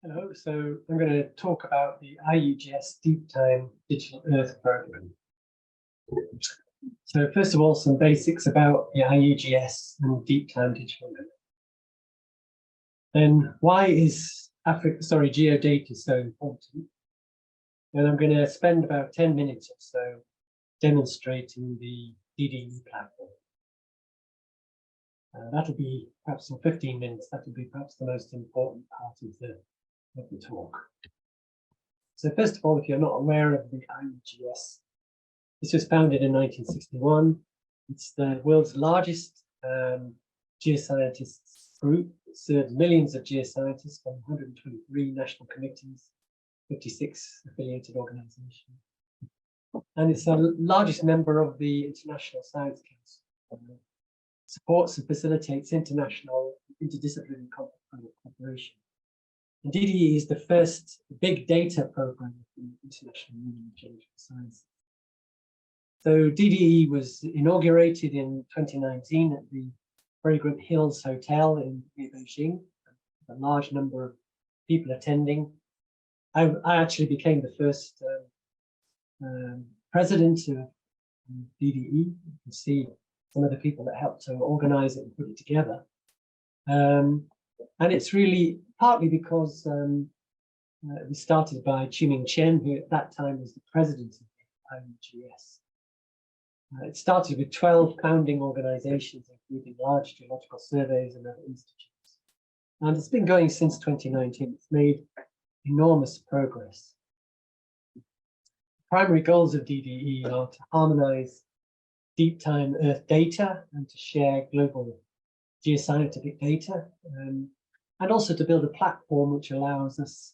Hello, so I'm going to talk about the IUGS Deep Time Digital Earth Program. So first of all, some basics about the IUGS and Deep Time Digital Earth. Then why is geodata so important? And I'm going to spend about 10 minutes or so demonstrating the DDE platform. That'll be perhaps in 15 minutes, that'll be perhaps the most important part of the talk. So first of all, if you're not aware of the IUGS, this was founded in 1961. It's the world's largest geoscientists group. It serves millions of geoscientists from 123 national committees, 56 affiliated organizations. And it's the largest member of the International Science Council. Supports and facilitates international interdisciplinary cooperation. And DDE is the first big data program of the International Union of Geological Sciences. So DDE was inaugurated in 2019 at the Fragrant Hills Hotel in Beijing. A large number of people attending. I actually became the first president of DDE. You can see some of the people that helped to organize it and put it together. And it's really partly because it was started by Chiming Chen, who at that time was the president of the IUGS. It started with 12 founding organizations, including large geological surveys and other institutes. And it's been going since 2019. It's made enormous progress. The primary goals of DDE are to harmonize deep time Earth data and to share global geoscientific data, and also to build a platform which allows us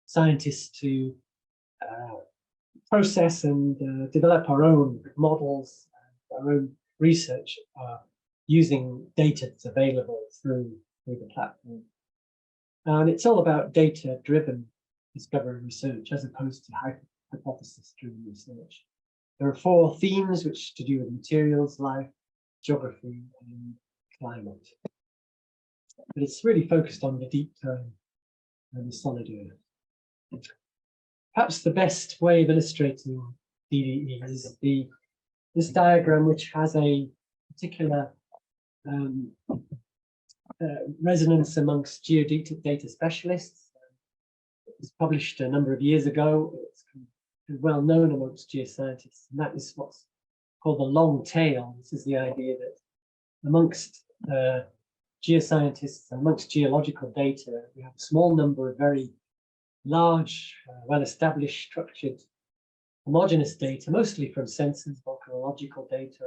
scientists to process and develop our own models, our own research using data that's available through the platform. And it's all about data-driven discovery research as opposed to hypothesis-driven research. There are 4 themes which to do with materials, life, geography, and climate. But it's really focused on the deep time and the solid Earth. Perhaps the best way of illustrating DDE is this diagram, which has a particular resonance amongst geodetic data specialists. It was published a number of years ago. It's well known amongst geoscientists, and that is what's called the long tail. This is the idea that amongst geoscientists, amongst geological data, we have a small number of very large, well-established, structured, homogeneous data, mostly from sensors, volcanological data,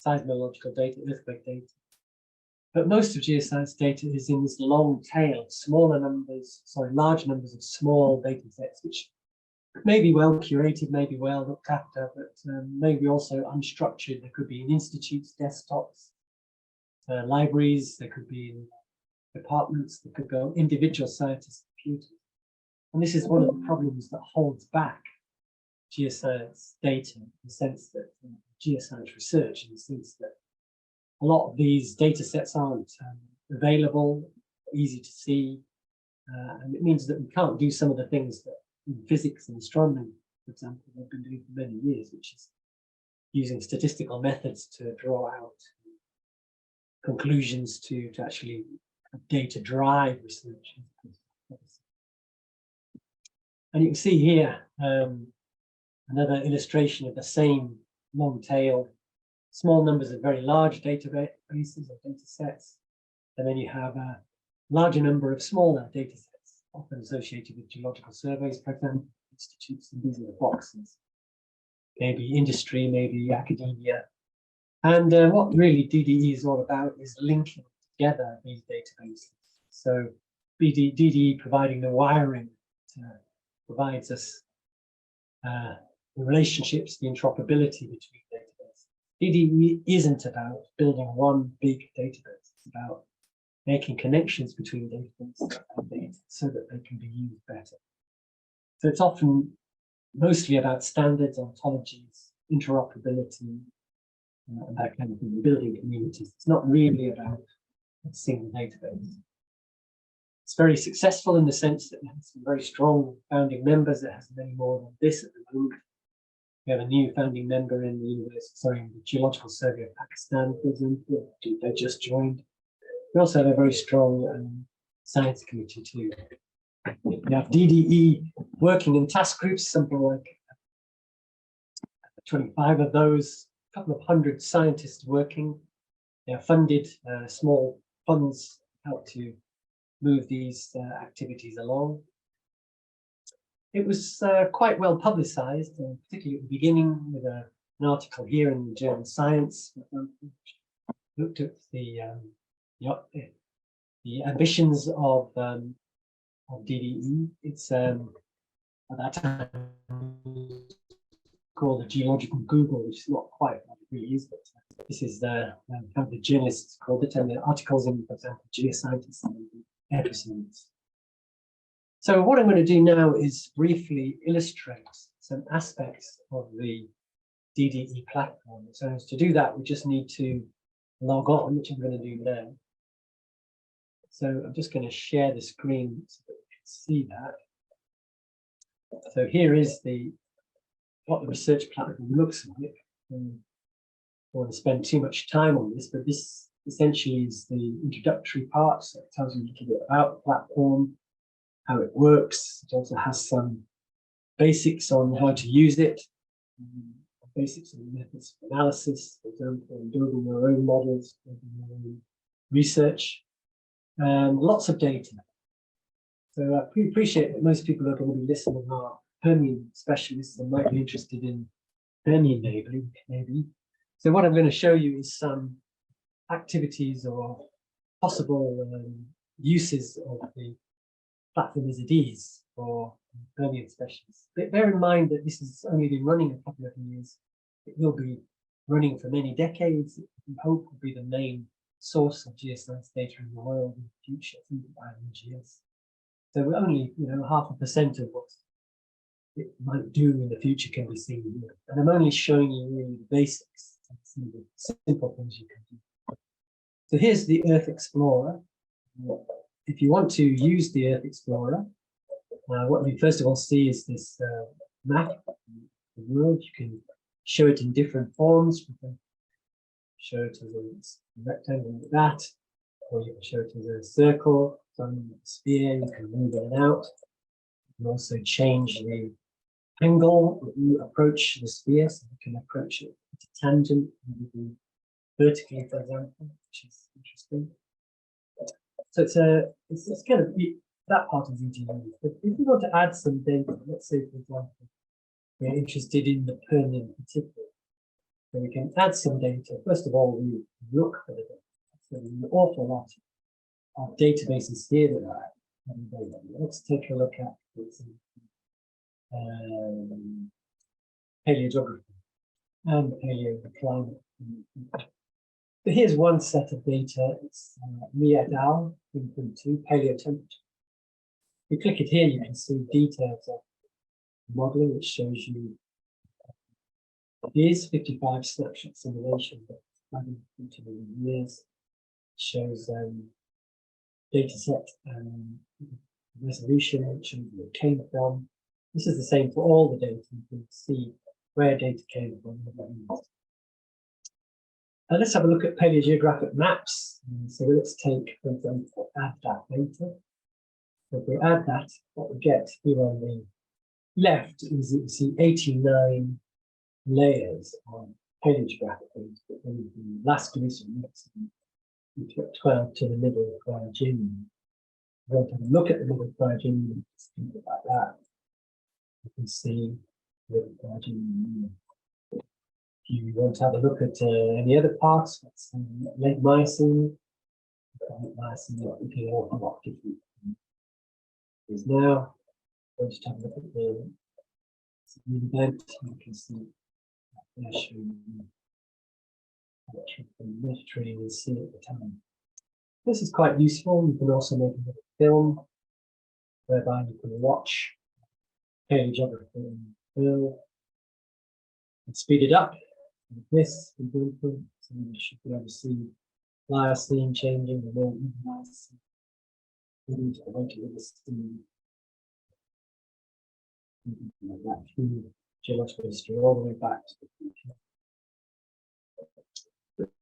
seismological data, earthquake data. But most of geoscience data is in this long tail, large numbers of small data sets, which may be well curated, may be well looked after, but maybe also unstructured. There could be in institutes, desktops, libraries, there could be in departments, there could go individual scientists' computers. And this is one of the problems that holds back geoscience data, in the sense that geoscience research, in the sense that a lot of these data sets aren't available, easy to see, and it means that we can't do some of the things that in physics and astronomy, for example, they've been doing for many years, which is using statistical methods to draw out conclusions to actually data drive research. And you can see here another illustration of the same long tail, small numbers of very large databases or data sets, and then you have a larger number of smaller data sets, often associated with geological surveys, for example, institutes, and these are the boxes. Maybe industry, maybe academia. And what really DDE is all about is linking together these databases. So DDE providing the wiring provides us the relationships, the interoperability between databases. DDE isn't about building one big database. It's about making connections between databases and data so that they can be used better. So it's often mostly about standards, ontologies, interoperability, and that kind of thing, building communities. It's not really about a single database. It's very successful in the sense that it has some very strong founding members. It has many more than this at the moment. We have a new founding member in the Geological Survey of Pakistan, for example. They just joined. We also have a very strong science committee too. We have DDE working in task groups, something like 25 of those, a couple of hundred scientists working. They are funded, small funds help to move these activities along. It was quite well publicized, particularly at the beginning, with an article here in Geoscience, looked at the ambitions of DDE. It's at that time called the geological Google, which is not quite what it really is, but this is how the journalists called it, and the articles in, for example, Geoscience and episodes. So what I'm going to do now is briefly illustrate some aspects of the DDE platform. So to do that, we just need to log on, which I'm going to do now. So I'm just going to share the screen so that you can see that. So here is what the research platform looks like. I don't want to spend too much time on this, but this essentially is the introductory part. So it tells you a little bit about the platform, how it works. It also has some basics on how to use it, basics on methods of analysis, for example, building your own models, building your own research, and lots of data. So I appreciate that most people are going to be listening are Permian specialists and might be interested in Permian maybe. So what I'm going to show you is some activities or possible uses of the platform as it is for Permian specialists. But bear in mind that this has only been running a couple of years. It will be running for many decades. We hope will be the main source of geoscience data in the world in the future, by IUGS. So we're only, 0.5% of what it might do in the future can be seen here. And I'm only showing you really the basics, some of the simple things you can do. So here's the Earth Explorer. If you want to use the Earth Explorer, what we first of all see is this map of the world. You can show it in different forms. You can show it as a rectangle like that, or you can show it as a circle, a sphere. You can move in and out. You can also change the angle that you approach the sphere, so you can approach it at a tangent, maybe vertically, for example, which is interesting. So it's kind of that part is easy to use. But if you want to add some data, let's say, for example, we're interested in the Permian in particular, then we can add some data. First of all, we look for the data. So there's an awful lot of databases here that are available. Let's take a look at paleogeography and paleoclimate. So here's one set of data. It's me et al. 2022 paleotemperature. If you click it here, you can see details of modeling, which shows you here's 55 snapshot simulation, but 20 million years. It shows data set resolution, which shows where it came from. This is the same for all the data. You can see where data came from. Let's have a look at paleogeographic maps. So let's take, for example, add that data. So if we add that, what we get here on the left is you see 89 layers on paleogeographic data. And the last division, we put 12 to the middle of Cryogenium. We're going to have a look at the middle of Cryogenium, think like that. You can see the middle of Cryogenium. If you want to have a look at any other parts, let's say late Miocene, looking at a lot different is now. Going to have a look at the event. You can see there showing the Mediterranean Sea at the time. This is quite useful. You can also make a film whereby you can watch paleogeography in film and speed it up. Like this, for example, so you should be able to see Miocene changing, the more Miocene. into the winter with the steam, like that through geological history all the way back to the future.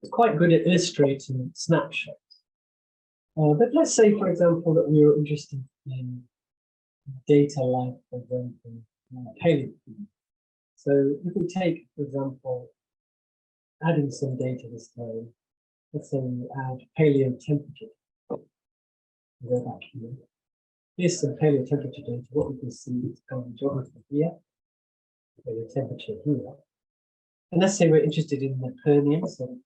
It's quite good at illustrating snapshots. But let's say, for example, that we were interested in data like, for example, paleocene. So if we take, for example, adding some data this time, let's say we add paleo temperature. Go back here. Here's some paleo temperature data. What we can see is kind of geography here, paleo temperature here. And let's say we're interested in the Permian, so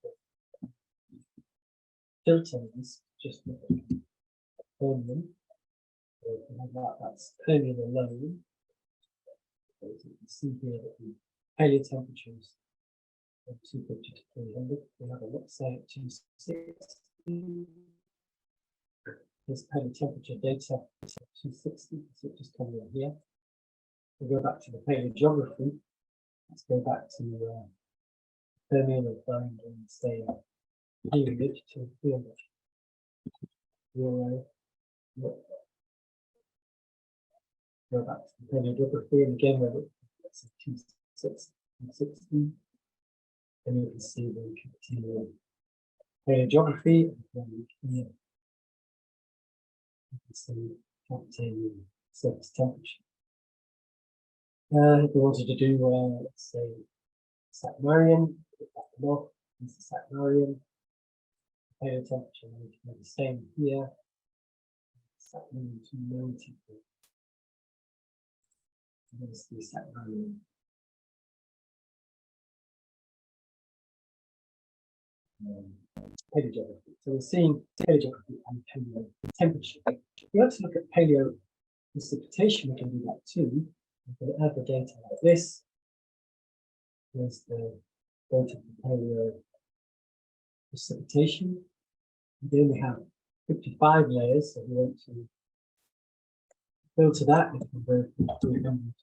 filter this just with the Permian. So we have that's Permian alone. So you can see here that the paleo temperatures from 250 to 300. We have a look, say at 260. This paleo temperature data is at 260, so it just comes in here. We go back to the paleogeography. Let's go back to Permian and find and say period to 300. Go back to the paleogeography, and again we're at 260, and you can see the continual paleogeography, and then here you can see containing surface temperature. If we wanted to do, let's say, Saturnian, north, this is Saturnian, paleo temperature, we can do the same here. Saturnian 290. This is Saturnian. Paleogeography. So we're seeing paleogeography and paleo temperature. If we want to look at paleo precipitation, we can do that too. We can add the data like this. There's the data for paleo precipitation. Again, we have 55 layers, so we want to filter that. We can go from 300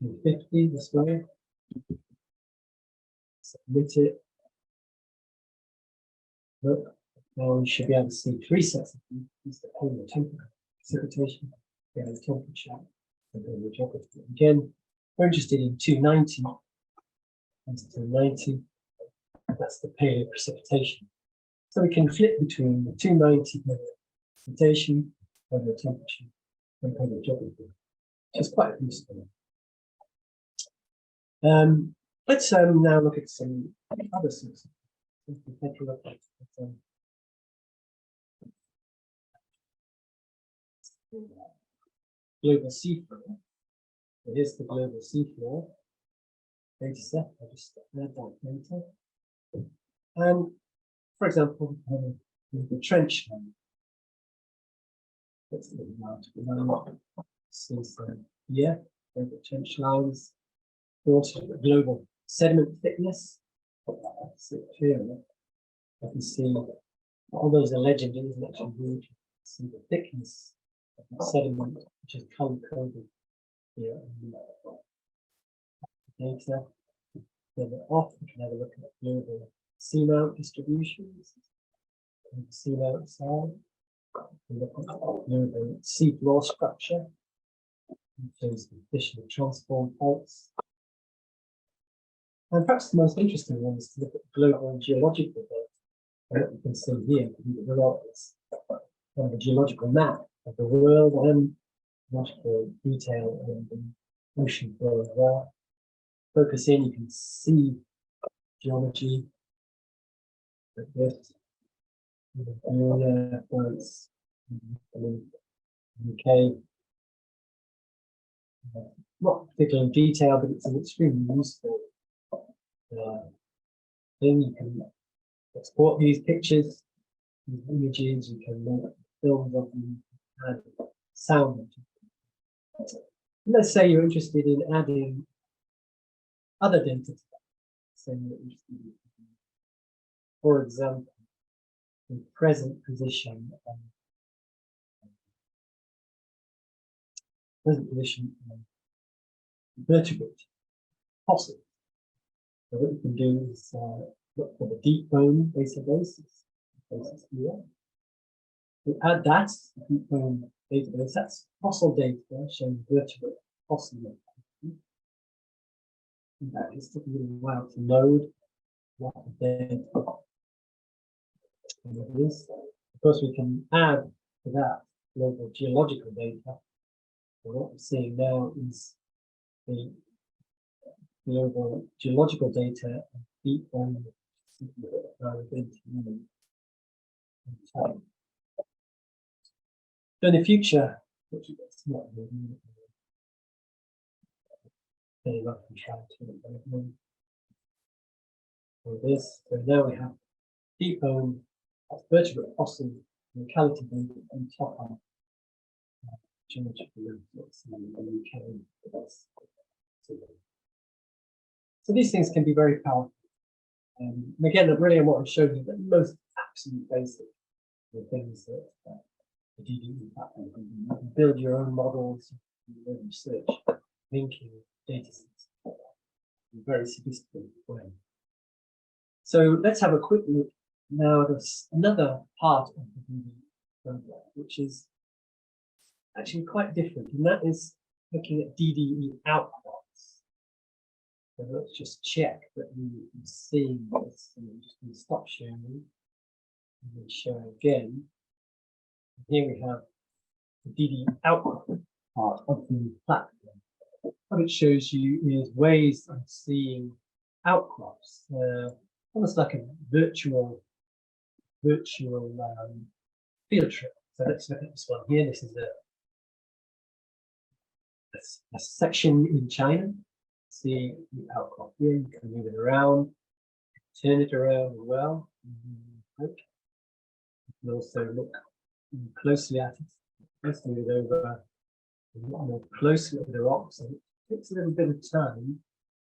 to 50 this way. Submit it. Look, now we should be able to see three sets of them. This is the paleo temperature, precipitation, paleo temperature, and paleo geography. Again, we're interested in 290. That's 290. That's the paleo precipitation. So we can flip between the 290 paleo precipitation, paleo temperature, and paleo geography, which is quite useful. Let's now look at some other sources. Take a look at global seafloor. So here's the global seafloor data set. I'll just add that data. And for example, the trench line. Let's look now to the line. See some here, the trench lines. We also have the global sediment thickness. See it clearly. I can see all those are legend, isn't it? Actually, see the thickness of the sediment, which is color coded here in the data. Further off, we can have a look at global seamount distributions. On the seamount side, we look at global seafloor structure, which shows the efficient transform faults. And perhaps the most interesting one is to look at global geological data. And what you can see here, is kind of a geological map of the world and geological detail and the ocean floor as well. Focus in, you can see geology like this. France, UK. Not particularly in detail, but it's an extremely useful thing. You can export these pictures, these images, you can make films of them and sound. Let's say you're interested in adding other data to that. So you're interested in, for example, the present position of vertebrate fossils. So what you can do is look for the deep bone bases here. We add that database. That's fossil data showing virtual fossil data. And that is taking a little while to load a lot of data. And it is. Of course, we can add to that global geological data. So what we're seeing now is the global geological data and deep down. So in the future, which is not really very rough and trying to for this. So now we have deep bone, that's vertebrate fossil locality data on top of geological reports in the UK. So these things can be very powerful. And again, really, what I'm showing you the most absolute basic things that the DDE platform can do. You can build your own models, your own research, linking data sets in a very sophisticated way. So let's have a quick look now at another part of the DDE program, which is actually quite different, and that is looking at DDE outputs. So let's just check that we can see this. So I'm just going to stop sharing and then share again. And here we have the DDE output part of the platform. What it shows you is ways of seeing outcrops, almost like a virtual field trip. So let's look at this one here. This is a section in China. See the outcrop here. You can move it around, turn it around as well. You can also look closely at it. Let's move it over more closely at the rocks. And it takes a little bit of time,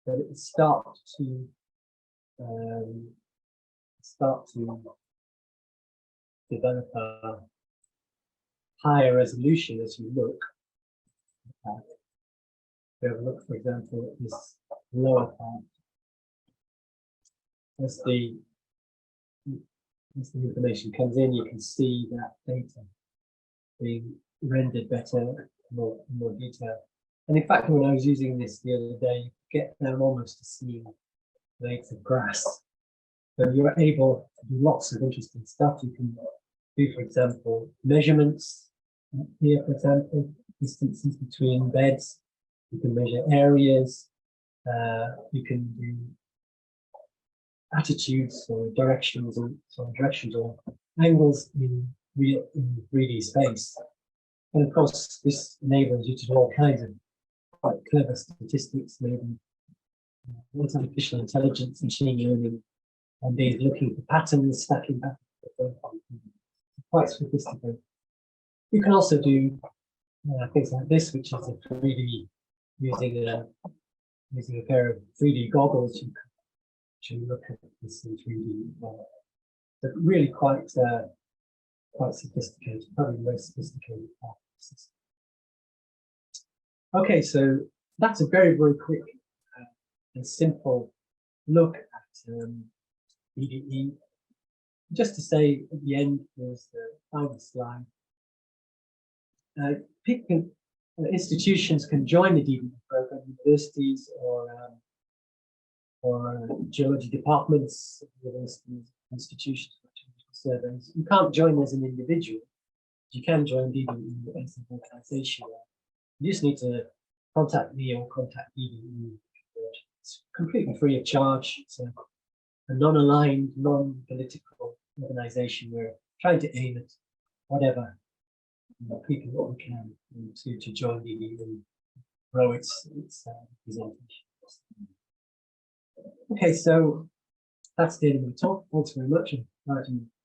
but it will start to develop a higher resolution as you look. We have a look, for example, at this lower part. As the information comes in, you can see that data being rendered better, more detail. And in fact, when I was using this the other day, you get down almost to seeing blades of grass. So you're able to do lots of interesting stuff. You can do, for example, measurements. Here, for example, distances between beds. You can measure areas. You can do attitudes or directions or angles in 3D space. And of course, this enables you to do all kinds of quite clever statistics, maybe artificial intelligence, machine learning, and these looking for patterns, stacking patterns, quite sophisticated. You can also do things like this, which is a 3D using a pair of 3D goggles. You can look at this in 3D. But really quite sophisticated, probably the most sophisticated part of the system. Okay, so that's a very, very quick and simple look at DDE. Just to say at the end, there's the final slide. People institutions can join the DDE program, universities or geology departments, universities, institutions, surveys. You can't join as an individual. You can join DDE as an organization. You just need to contact me or contact DDE. It's completely free of charge. It's a non-aligned, non-political organization. We're trying to aim at whatever people what we can to join DDE and grow its presentation. Okay, so that's the end of the talk. Thanks very much. I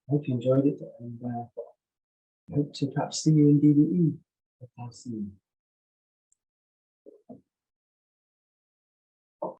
hope you enjoyed it, and I hope to perhaps see you in DDE.